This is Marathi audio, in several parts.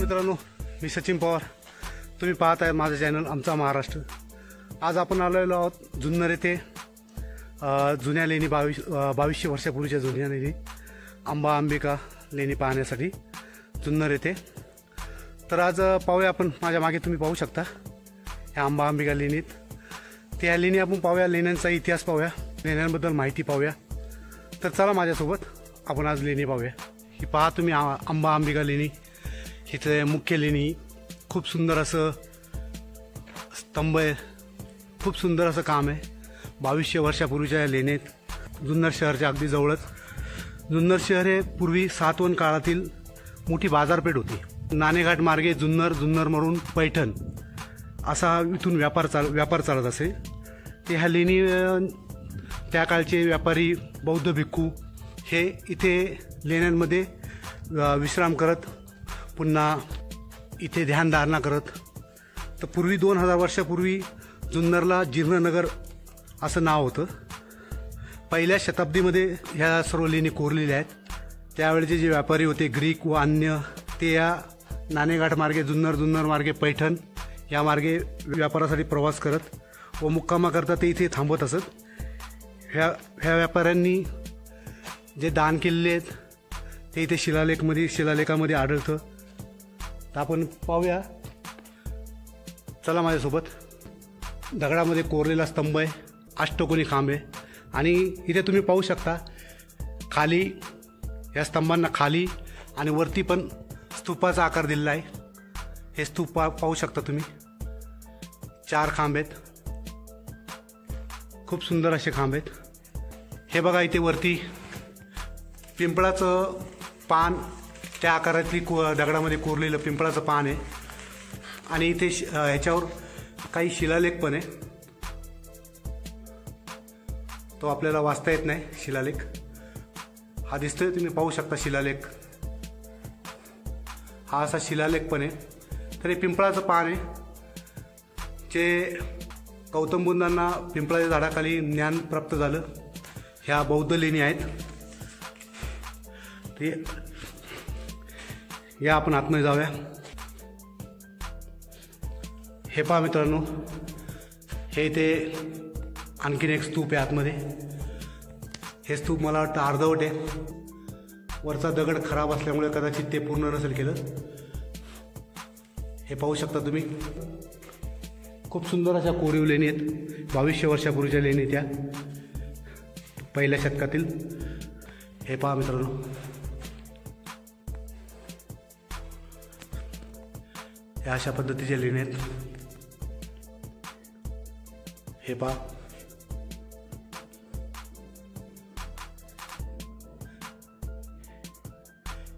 मित्रांनो, मी सचिन पवार. तुम्ही पाहत आहे माझं चॅनल आमचा महाराष्ट्र. आज आपण आलेलो आहोत जुन्नर येथे जुन्या लेणी 2200 वर्षापूर्वीच्या जुन्या लेणी अंबा अंबिका लेणी पाहण्यासाठी जुन्नर येथे. तर आज पाहूया आपण, माझ्या मागे तुम्ही पाहू शकता ह्या अंबा अंबिका लेणीत. त्या लेणी आपण पाहूया, लेण्यांचा इतिहास पाहूया, लेण्यांबद्दल माहिती पाहूया. तर चला माझ्यासोबत आपण आज लेणी पाहूया. ही पहा तुम्ही अंबा अंबिका लेणी. इथे मुख्य लेणी, खूप सुंदर असं स्तंभ आहे, खूप सुंदर असं काम आहे. 2200 वर्षापूर्वीच्या लेणीत जुन्नर शहराच्या अगदी जवळच. जुन्नर शहर हे पूर्वी सातवहन काळातील मोठी बाजारपेठ होती. नाणेघाट मार्गे जुन्नरवरून पैठण असा इथून व्यापार चालत असे. ते ह्या लेणी त्या काळचे व्यापारी बौद्ध भिक्खू हे इथे लेण्यांमध्ये विश्राम करत, पुन्हा इथे ध्यानधारणा करत. तर पूर्वी 2000 वर्षापूर्वी जुन्नरला जीर्णनगर असं नाव होतं. पहिल्या शताब्दीमध्ये ह्या सर्व लेणी कोरलेल्या आहेत. त्यावेळेचे जे व्यापारी होते ग्रीक व अन्य, ते या नाणेघाट मार्गे जुन्नर मार्गे पैठण या मार्गे व्यापारासाठी प्रवास करत व मुक्कामाकरता ते इथे थांबत असत. ह्या व्यापाऱ्यांनी जे दान केलेले आहेत ते इथे शिलालेखामध्ये आढळतं. तर आपण पाहूया, चला माझ्यासोबत. दगडामध्ये कोरलेला स्तंभ आहे, अष्टकोनी खांब आहे आणि इथे तुम्ही पाहू शकता खाली या स्तंभांना खाली आणि वरती पण स्तूपाचा आकार दिलेला आहे. हे स्तूप पाहू शकता तुम्ही. 4 खांब आहेत, खूप सुंदर असे खांब आहेत. हे बघा, इथे वरती पिंपळाचं पान, त्या आकारातली दगडामध्ये कोरलेलं पिंपळाचं पान आहे आणि इथे ह्याच्यावर काही शिलालेख पण आहे. तो आपल्याला वाचता येत नाही शिलालेख. हा दिसतोय, तुम्ही पाहू शकता शिलालेख. हा असा शिलालेख पण आहे. तर हे पिंपळाचं पान आहे, जे गौतम बुद्धांना पिंपळाच्या झाडाखाली ज्ञान प्राप्त झालं. ह्या बौद्ध लेणी आहेत. ते या आपण आतमध्ये जाऊया. हे पहा मित्रांनो, हे इथे आणखीन एक स्तूप आहे आतमध्ये. हे स्तूप मला वाटतं अर्धवट आहे. वरचा दगड खराब असल्यामुळे कदाचित ते पूर्ण नसेल केलं. हे पाहू शकता तुम्ही. खूप सुंदर अशा कोरीव लेणी आहेत. 2200 वर्षापूर्वीच्या लेणी त्या पहिल्या शतकातील. हे पहा मित्रांनो, ह्या अशा पद्धतीच्या लेणी आहेत. हे पहा,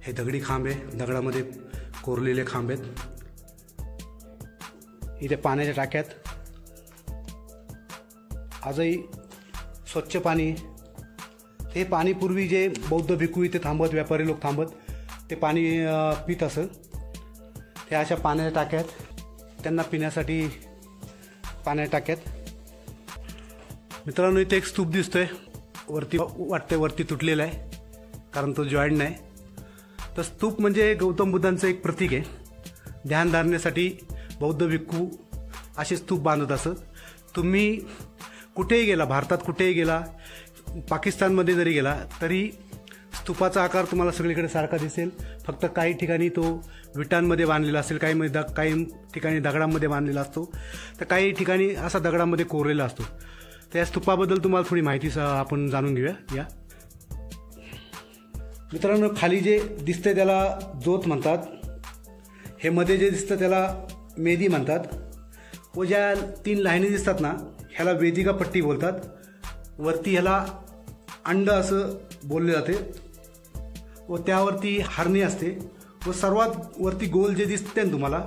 हे दगडी खांब आहे, दगडामध्ये कोरलेले खांब आहेत. इथे पाण्याच्या टाक्यात आजही स्वच्छ पाणी. हे पाणी पूर्वी जे बौद्ध भिक्खू इथे थांबत, व्यापारी लोक थांबत, ते पाणी पित असत. हे अशा पाण्याच्या टाक्यात, त्यांना पिण्यासाठी पाण्याच्या टाक्यात. मित्रांनो, इथे एक स्तूप दिसतोय, वरती वाटतंय वरती तुटलेला आहे कारण तो जॉईंट नाही. तर स्तूप म्हणजे गौतम बुद्धांचं एक प्रतीक आहे. ध्यानधारणेसाठी बौद्ध भिक्खू असे स्तूप बांधत असत. तुम्ही कुठेही गेला, भारतात कुठेही गेला, पाकिस्तानमध्ये जरी गेला तरी स्तूपाचा आकार तुम्हाला सगळीकडे सारखा दिसेल. फक्त काही ठिकाणी तो विटांमध्ये बांधलेला असेल, काही ठिकाणी दगडांमध्ये बांधलेला असतो, तर काही ठिकाणी असा दगडांमध्ये कोरलेला असतो. त्या स्तूपाबद्दल तुम्हाला थोडी माहिती आपण जाणून घेऊया. या मित्रांनो, खाली जे दिसतंय त्याला जोत म्हणतात. हे मध्ये जे दिसतं त्याला मेदी म्हणतात. व ज्या 3 लाईनी दिसतात ना, ह्याला वेदिका पट्टी बोलतात. वरती ह्याला अंड असं बोलले जाते व त्यावरती हरणी असते. व सर्वात वरती गोल जे दिसते ना तुम्हाला,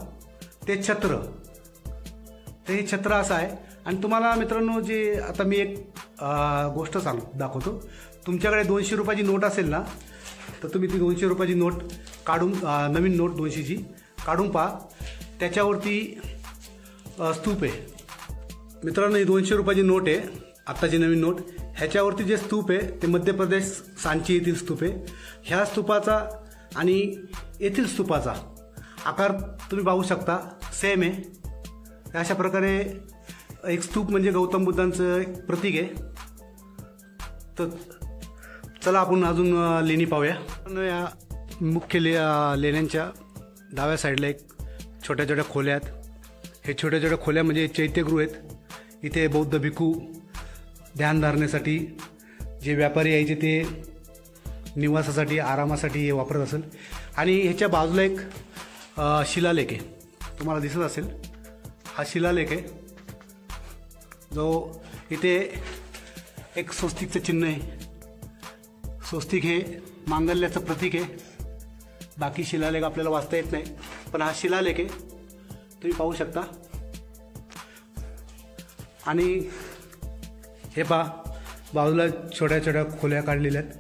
ते छत्र. तर हे छत्र असं आहे. आणि तुम्हाला मित्रांनो, जे आता मी एक गोष्ट दाखवतो. तुमच्याकडे 200 रुपयाची नोट असेल ना, तर तुम्ही ती 200 रुपयाची नोट काढून, नवीन नोट 200ची काढून पहा. त्याच्यावरती स्तूप आहे. मित्रांनो, ही 200 रुपयाची नोट आहे, आत्ताची नवीन नोट. ह्याच्यावरती जे स्तूप आहे ते मध्य प्रदेश सांची येथील स्तूप आहे. ह्या स्तूपाचा आणि येथील स्तूपाचा आकार तुम्ही पाहू शकता सेम आहे. अशा प्रकारे एक स्तूप म्हणजे गौतम बुद्धांचं एक प्रतीक आहे. तर चला आपण अजून लेणी पाहूया. या मुख्य लेण्यांच्या डाव्या साईडला एक छोट्या छोट्या खोल्या आहेत. हे छोट्या छोट्या खोल्या म्हणजे चैत्यगृह आहेत. इथे बौद्ध भिक्खू ध्यान धारणेसाठी जे व्यापारी यायचे ते निवासासाठी आरामासाठी हे वापरत असेल. आणि ह्याच्या बाजूला एक शिलालेख आहे, तुम्हाला दिसत असेल. हा शिलालेख आहे जो इथे एक स्वस्तिकचं चिन्ह आहे. स्वस्तिक हे मांगल्याचं प्रतीक आहे. बाकी शिलालेख आपल्याला वाचता येत नाही, पण हा शिलालेख आहे, तुम्ही पाहू शकता. आणि हे पहा बाजूला छोट्या छोट्या खोल्या काढलेल्या आहेत.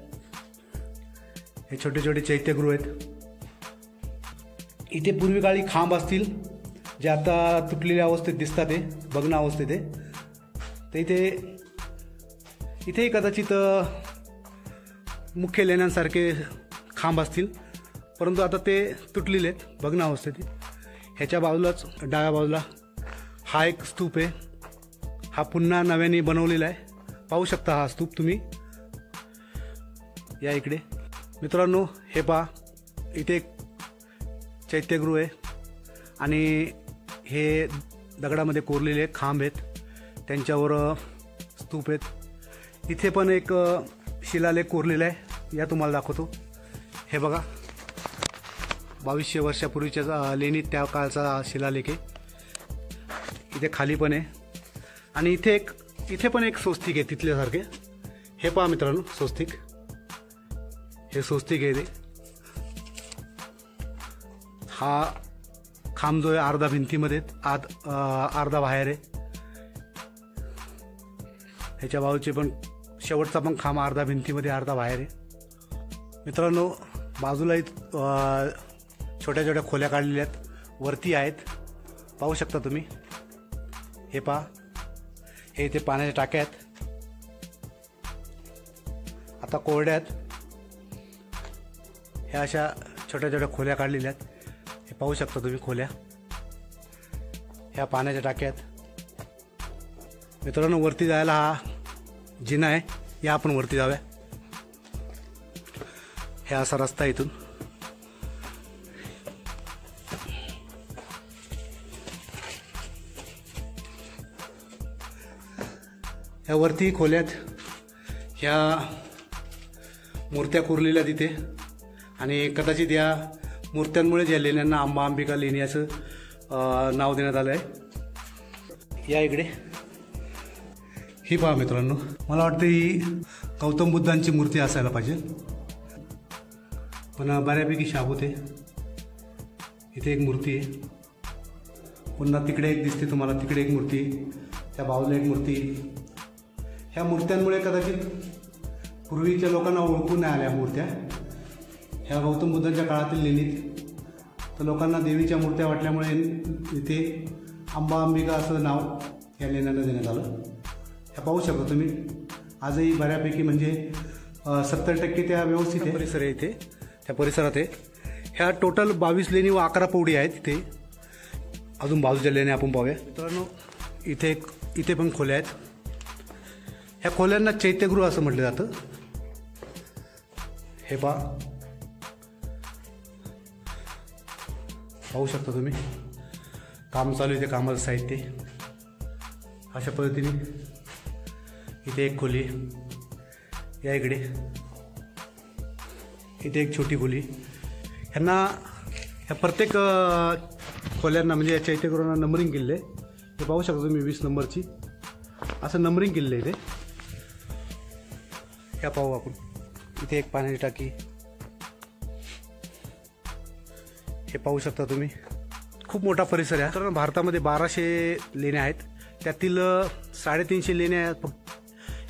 हे छोटे छोटे चैत्यगृह आहेत. इथे पूर्वी काळी खांब असतील जे आता तुटलेल्या अवस्थेत दिसतात, ते भग्न अवस्थेत आहे. तर इथेही कदाचित मुख्य लेण्यांसारखे खांब असतील, परंतु आता ते तुटलेले आहेत, भग्न अवस्थेत. ह्याच्या बाजूलाच डाव्या बाजूला हा एक स्तूप आहे. हा पुन्हा नव्याने बनवलेला आहे. पाहू शकता हा स्तूप तुम्ही. या इकडे मित्रांनो हे पहा, इथे एक चैत्यगृह आहे आणि हे दगडामध्ये कोरलेले खांब आहेत, त्यांच्यावर स्तूप आहेत. इथे पण एक शिलालेख कोरलेला आहे, या तुम्हाला दाखवतो. हे बघा 2200 वर्षापूर्वीच्या लेणीत त्या काळचा शिलालेख आहे. इथे खाली पण आहे आणि इथे पण एक स्वस्तिक आहे तिथल्यासारखे. हे पहा मित्रांनो स्वस्तिक, हे स्वस्तिक आहे. ते हा खांब जो आहे अर्धा भिंतीमध्ये आत अर्धा बाहेर आहे. ह्याच्या बाजूचे पण शेवटचा पण खांब अर्धा भिंतीमध्ये अर्धा बाहेर आहे. मित्रांनो बाजूला छोट्या छोट्या खोल्या काढलेल्या आहेत, वरती आहेत, पाहू शकता तुम्ही. हे पहा, हे इथे पाण्याच्या टाक्या आहेत, आता कोरड्या आहेत. ह्या अशा छोट्या छोट्या खोल्या काढलेल्या आहेत. हे पाहू शकता तुम्ही खोल्या. ह्या पाण्याच्या टाक्या आहेत. मित्रांनो वरती जायला हा जिना आहे, या आपण वरती जाऊया. हे असा रस्ता इथून. ह्या वरती खोल्यात ह्या मूर्त्या कोरलेल्या तिथे, आणि कदाचित या मूर्त्यांमुळे या लेण्यांना अंबा अंबिका लेणी असं नाव देण्यात आलं आहे. या इकडे ही पहा मित्रांनो, मला वाटतं ही गौतम बुद्धांची मूर्ती असायला पाहिजे, पण बऱ्यापैकी शाबूत आहे. इथे एक मूर्ती आहे, पुन्हा तिकडे एक दिसते तुम्हाला, तिकडे एक मूर्ती, त्या बाजूला एक मूर्ती. ह्या मूर्त्यांमुळे कदाचित पूर्वीच्या लोकांना ओळखून नाही आल्या मूर्त्या. ह्या गौतम बुद्धांच्या काळातील लेणीत तर लोकांना देवीच्या मूर्त्या वाटल्यामुळे इथे अंबा अंबिका असं नाव या लेण्यांना देण्यात आलं. ह्या पाहू शकता तुम्ही. आजही बऱ्यापैकी म्हणजे 70% त्या व्यवस्थित आहे. परिसर आहे इथे, त्या परिसरात आहे. ह्या टोटल 22 लेणी व 11 पौडी आहेत इथे. अजून बाजूच्या लेण्या आपण पाहूया. मित्रांनो इथे पण खोल्या आहेत. ह्या खोल्यांना चैत्यगृह असं म्हटलं जातं. हे पहा, पाहू शकता तुम्ही. काम चालू इथे, कामाचं साहित्य अशा पद्धतीने. इथे एक खोली, या इकडे इथे एक छोटी खोली. ह्या प्रत्येक खोल्यांना म्हणजे या चैत्यगृहांना नंबरिंग केलेलं आहे. हे पाहू शकता तुम्ही 20 नंबरची असं नंबरिंग केलेलं आहे इथे. ह्या पाहू आपण. इथे एक पाण्याची टाकी, हे पाहू शकता तुम्ही. खूप मोठा परिसर आहे. तर भारतामध्ये 1200 लेण्या आहेत, त्यातील 350 लेण्या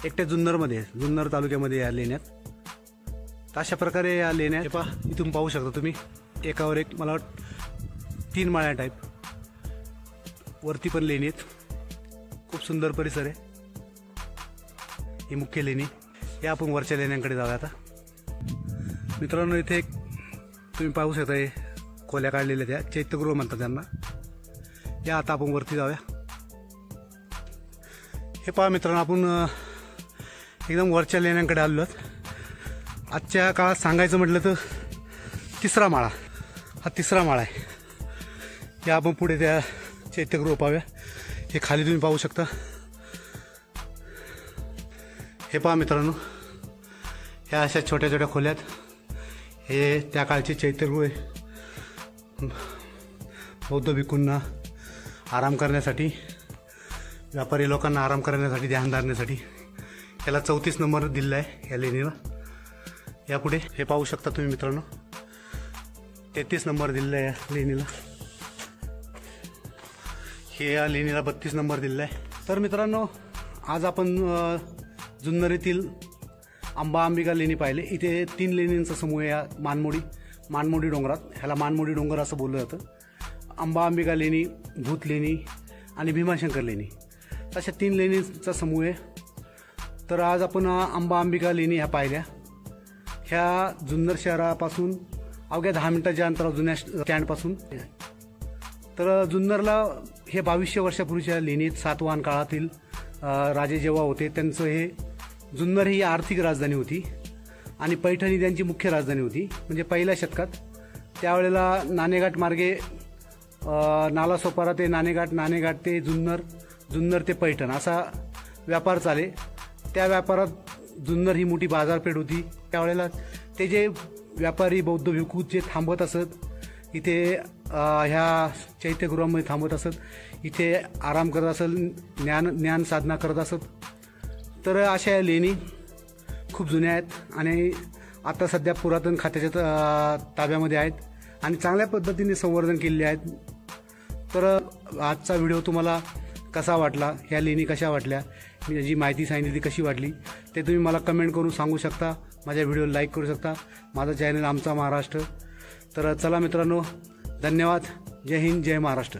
एकट्या जुन्नरमध्ये, जुन्नर तालुक्यामध्ये या लेण्यात. तर अशा प्रकारे या लेण्या हे पहा, इथून पाहू शकता तुम्ही. एकावर एक मला 3 माळ्या टाईप, वरती पण लेणी आहेत. खूप सुंदर परिसर आहे. ही मुख्य लेणी. या आपण वरच्या लेण्यांकडे जाऊया आता. मित्रांनो इथे एक तुम्ही पाहू शकता खोल्या काढलेल्या त्या चैत्यगृह म्हणतात त्यांना. या आता आपण वरती जाऊया. हे पहा मित्रांनो, आपण एकदम वरच्या लेण्यांकडे आलो आहोत. आजच्या काळात सांगायचं म्हटलं तर तिसरा माळा, हा तिसरा माळा आहे. या आपण पुढे त्या चैत्यगृह पाहूया. हे खाली तुम्ही पाहू शकता. हे पहा मित्रांनो, ह्या अशा छोट्या छोट्या खोल्यात हे त्या काळचे चैत्यगृह आहे. बौद्ध भिक्खूंना आराम करण्यासाठी, व्यापारी लोकांना आराम करण्यासाठी, ध्यान धरण्यासाठी. याला 34 नंबर दिलेला आहे या लेणीला. यापुढे हे पाहू शकता तुम्ही मित्रांनो, 33 नंबर दिलेला आहे या लेणीला. हे या लेणीला 32 नंबर दिलेला आहे. तर मित्रांनो, आज आपण जुन्नर येथील अंबा अंबिका लेणी पाहिले. इथे 3 लेणींचा समूह आहे या मानमोडी डोंगरात. ह्याला मानमोडी डोंगर असं बोललं जातं. अंबा अंबिका लेणी, भूत लेणी आणि भीमाशंकर लेणी, अशा 3 लेणींचा समूह आहे. तर आज आपण अंबा अंबिका लेणी ह्या पाहिल्या. ह्या जुन्नर शहरापासून अवघ्या 10 मिनिटाच्या अंतरावर जुन्या स्टँडपासून. तर जुन्नरला हे 2200 वर्षापूर्वीच्या लेणीत सातवाहन काळातील राजे जेव्हा होते त्यांचं हे जुन्नर ही आर्थिक राजधानी होती आणि पैठणी त्यांची मुख्य राजधानी होती. म्हणजे पहिल्या शतकात त्यावेळेला नाणेघाट मार्गे नालासोपारा ते नाणेघाट ते जुन्नर ते पैठण असा व्यापार चाले. त्या व्यापारात जुन्नर ही मोठी बाजारपेठ होती. त्यावेळेला ते जे व्यापारी बौद्ध भिक्खू जे थांबत असत इथे, ह्या चैत्यगृहामध्ये थांबत असत, इथे आराम करत असेल, ज्ञान साधना करत असत. तर अशा या लेणी खूप जुन्या आहेत आणि आता सध्या पुरातन खात्याच्या ताब्यामध्ये आहेत आणि चांगल्या पद्धतीने संवर्धन केलेले आहेत. तर आजचा व्हिडिओ तुम्हाला कसा वाटला, ह्या लेणी कशा वाटल्या, मी जी माहिती सांगितली ती कशी वाटली ते तुम्ही मला कमेंट करून सांगू शकता. माझ्या व्हिडिओला लाईक करू शकता. माझं चॅनल आमचा महाराष्ट्र. तर चला मित्रांनो, धन्यवाद. जय हिंद, जय महाराष्ट्र.